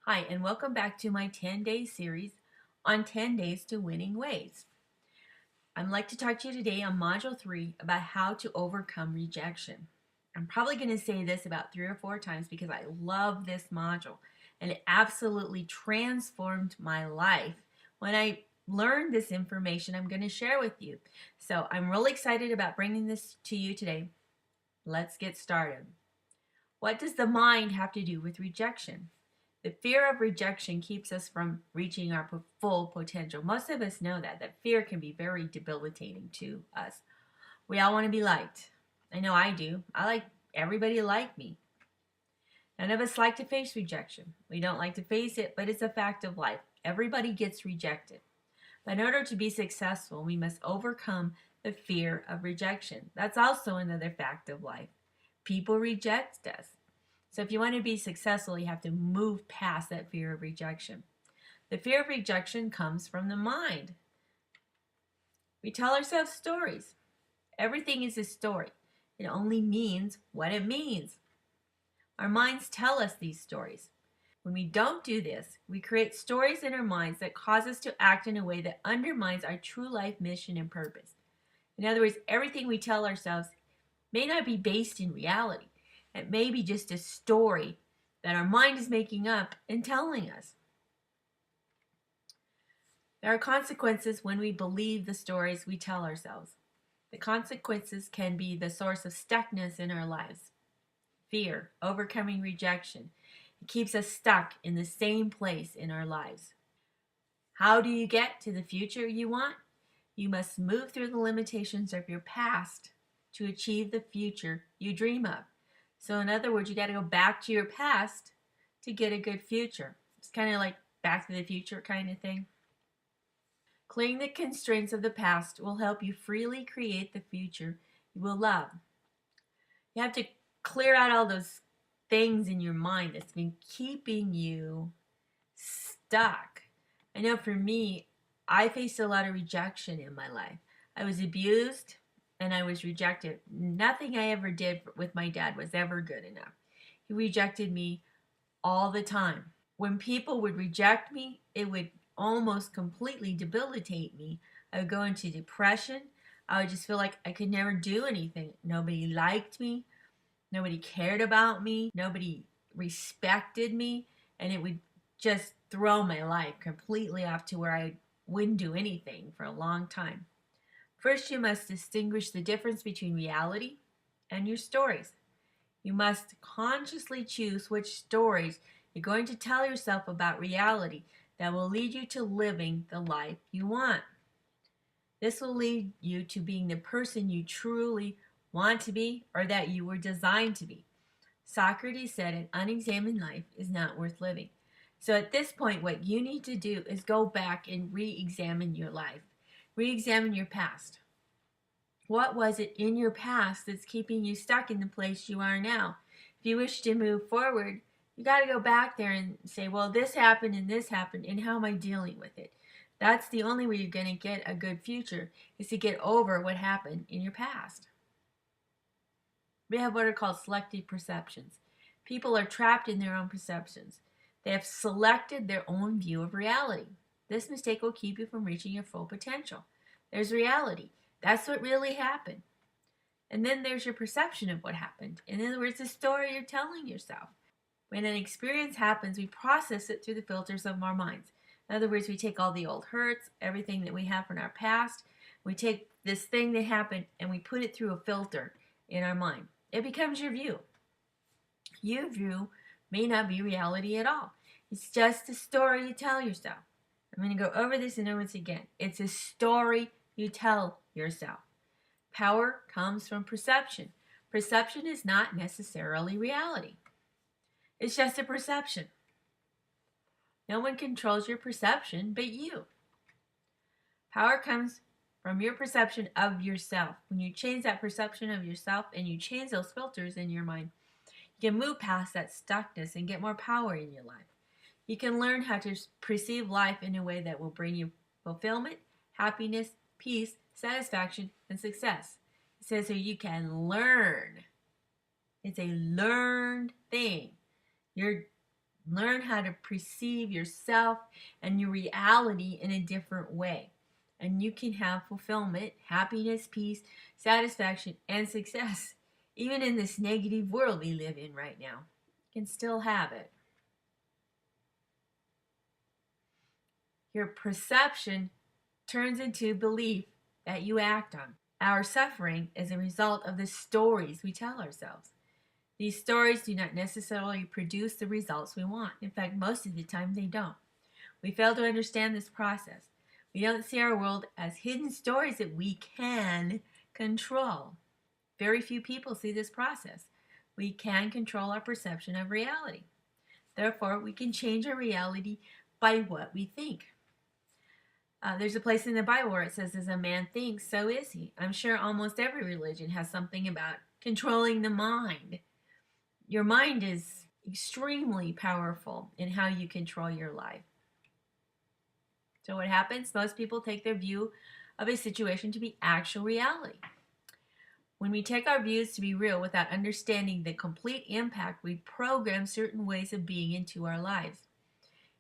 Hi, and welcome back to my 10-day series on 10 days to winning ways. I'd like to talk to you today on Module 3 about how to overcome rejection. I'm probably going to say this about 3 or 4 times because I love this module and it absolutely transformed my life when I learned this information I'm going to share with you. So I'm really excited about bringing this to you today. Let's get started. What does the mind have to do with rejection? The fear of rejection keeps us from reaching our full potential. Most of us know that fear can be very debilitating to us. We all want to be liked. I know I do. I like everybody to like me. None of us like to face rejection. We don't like to face it, but it's a fact of life. Everybody gets rejected. But in order to be successful, we must overcome the fear of rejection. That's also another fact of life. People reject us. So if you want to be successful, you have to move past that fear of rejection. The fear of rejection comes from the mind. We tell ourselves stories. Everything is a story. It only means what it means. Our minds tell us these stories. When we don't do this, we create stories in our minds that cause us to act in a way that undermines our true life mission and purpose. In other words, everything we tell ourselves may not be based in reality. It may be just a story that our mind is making up and telling us. There are consequences when we believe the stories we tell ourselves. The consequences can be the source of stuckness in our lives. Fear, overcoming rejection. It keeps us stuck in the same place in our lives. How do you get to the future you want? You must move through the limitations of your past to achieve the future you dream of. So in other words, you got to go back to your past to get a good future. It's kind of like Back to the Future kind of thing. Clearing the constraints of the past will help you freely create the future you will love. You have to clear out all those things in your mind that's been keeping you stuck. I know for me, I faced a lot of rejection in my life. I was abused and I was rejected. Nothing I ever did with my dad was ever good enough. He rejected me all the time. When people would reject me, it would almost completely debilitate me. I would go into depression. I would just feel like I could never do anything. Nobody liked me. Nobody cared about me. Nobody respected me. And it would just throw my life completely off to where I wouldn't do anything for a long time. First, you must distinguish the difference between reality and your stories. You must consciously choose which stories you're going to tell yourself about reality that will lead you to living the life you want. This will lead you to being the person you truly want to be or that you were designed to be. Socrates said an unexamined life is not worth living. So at this point, what you need to do is go back and re-examine your life. Re-examine your past. What was it in your past that's keeping you stuck in the place you are now? If you wish to move forward, you got to go back there and say, well, this happened, and how am I dealing with it? That's the only way you're going to get a good future, is to get over what happened in your past. We have what are called selective perceptions. People are trapped in their own perceptions. They have selected their own view of reality. This mistake will keep you from reaching your full potential. There's reality. That's what really happened. And then there's your perception of what happened. In other words, the story you're telling yourself. When an experience happens, we process it through the filters of our minds. In other words, we take all the old hurts, everything that we have from our past, we take this thing that happened and we put it through a filter in our mind. It becomes your view. Your view may not be reality at all. It's just a story you tell yourself. I'm going to go over this and over this again. It's a story you tell yourself. Power comes from perception. Perception is not necessarily reality. It's just a perception. No one controls your perception but you. Power comes from your perception of yourself. When you change that perception of yourself and you change those filters in your mind, you can move past that stuckness and get more power in your life. You can learn how to perceive life in a way that will bring you fulfillment, happiness, peace, satisfaction, and success. It says here you can learn. It's a learned thing. Your Learn how to perceive yourself and your reality in a different way. And you can have fulfillment, happiness, peace, satisfaction, and success. Even in this negative world we live in right now, you can still have it. Your perception turns into belief that you act on. Our suffering is a result of the stories we tell ourselves. These stories do not necessarily produce the results we want. In fact, most of the time they don't. We fail to understand this process. We don't see our world as hidden stories that we can control. Very few people see this process. We can control our perception of reality. Therefore, we can change our reality by what we think. There's a place in the Bible where it says, as a man thinks, so is he. I'm sure almost every religion has something about controlling the mind. Your mind is extremely powerful in how you control your life. So what happens? Most people take their view of a situation to be actual reality. When we take our views to be real without understanding the complete impact, we program certain ways of being into our lives.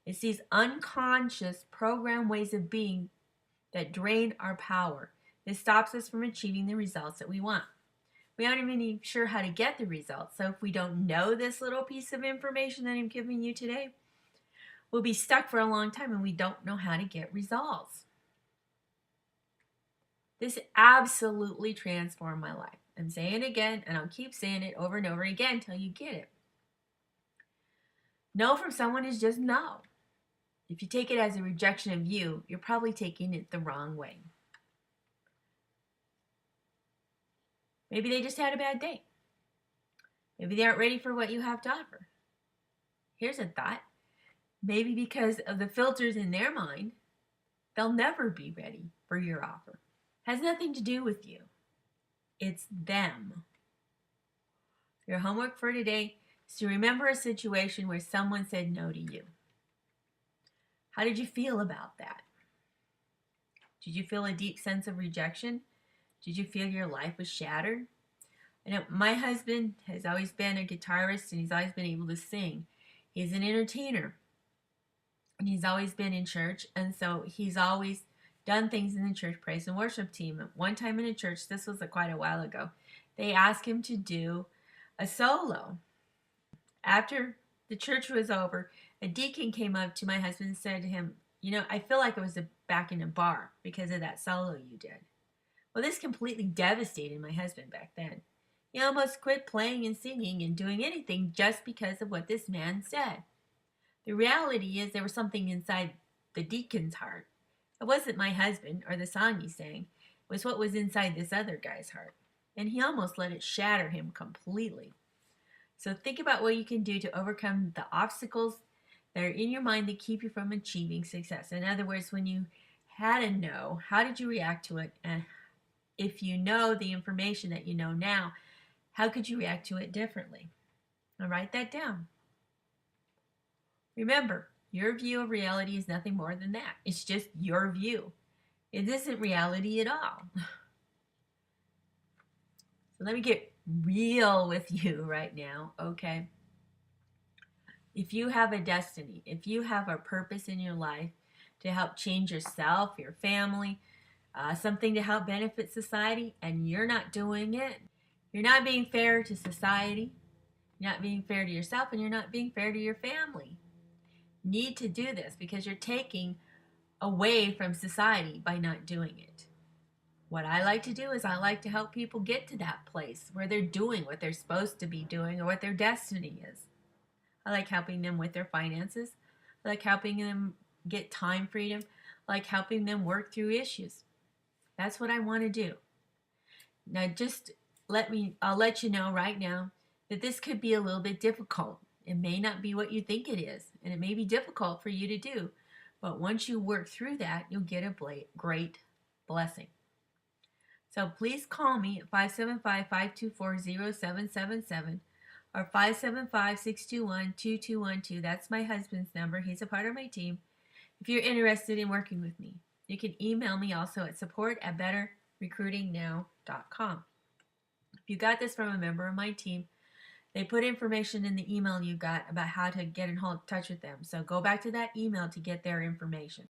It's these unconscious program ways of being that drain our power. This stops us from achieving the results that we want. We aren't even sure how to get the results. So if we don't know this little piece of information that I'm giving you today, we'll be stuck for a long time and we don't know how to get results. This absolutely transformed my life. I'm saying it again, and I'll keep saying it over and over again until you get it. No from someone is just no. If you take it as a rejection of you, you're probably taking it the wrong way. Maybe they just had a bad day. Maybe they aren't ready for what you have to offer. Here's a thought. Maybe because of the filters in their mind, they'll never be ready for your offer. Has nothing to do with you. It's them. Your homework for today is to remember a situation where someone said no to you. How did you feel about that? Did you feel a deep sense of rejection? Did you feel your life was shattered? I know my husband has always been a guitarist and he's always been able to sing. He's an entertainer and he's always been in church, and so he's always done things in the church praise and worship team. One time in a church, this was quite a while ago, they asked him to do a solo. After the church was over, a deacon came up to my husband and said to him, I feel like I was back in a bar because of that solo you did. Well, this completely devastated my husband back then. He almost quit playing and singing and doing anything just because of what this man said. The reality is there was something inside the deacon's heart. It wasn't my husband or the song he sang. It was what was inside this other guy's heart. And he almost let it shatter him completely. So think about what you can do to overcome the obstacles that are in your mind that keep you from achieving success. In other words, when you had a no, how did you react to it? And if you know the information that you know now, how could you react to it differently? Now write that down. Remember, your view of reality is nothing more than that. It's just your view. It isn't reality at all. So let me get real with you right now, okay? If you have a destiny, if you have a purpose in your life to help change yourself, your family, something to help benefit society, and you're not doing it, you're not being fair to society, you're not being fair to yourself, and you're not being fair to your family. You need to do this because you're taking away from society by not doing it. What I like to do is I like to help people get to that place where they're doing what they're supposed to be doing or what their destiny is. I like helping them with their finances. I like helping them get time freedom. I like helping them work through issues. That's what I want to do. Now I'll let you know right now that this could be a little bit difficult. It may not be what you think it is, and it may be difficult for you to do. But once you work through that, you'll get a great blessing. So please call me at 575-524-0777 or 575-621-2212. That's my husband's number. He's a part of my team. If you're interested in working with me, you can email me also at support@betterrecruitingnow.com. If you got this from a member of my team, They put information in the email you got about how to get in touch with them. So go back to that email to get their information.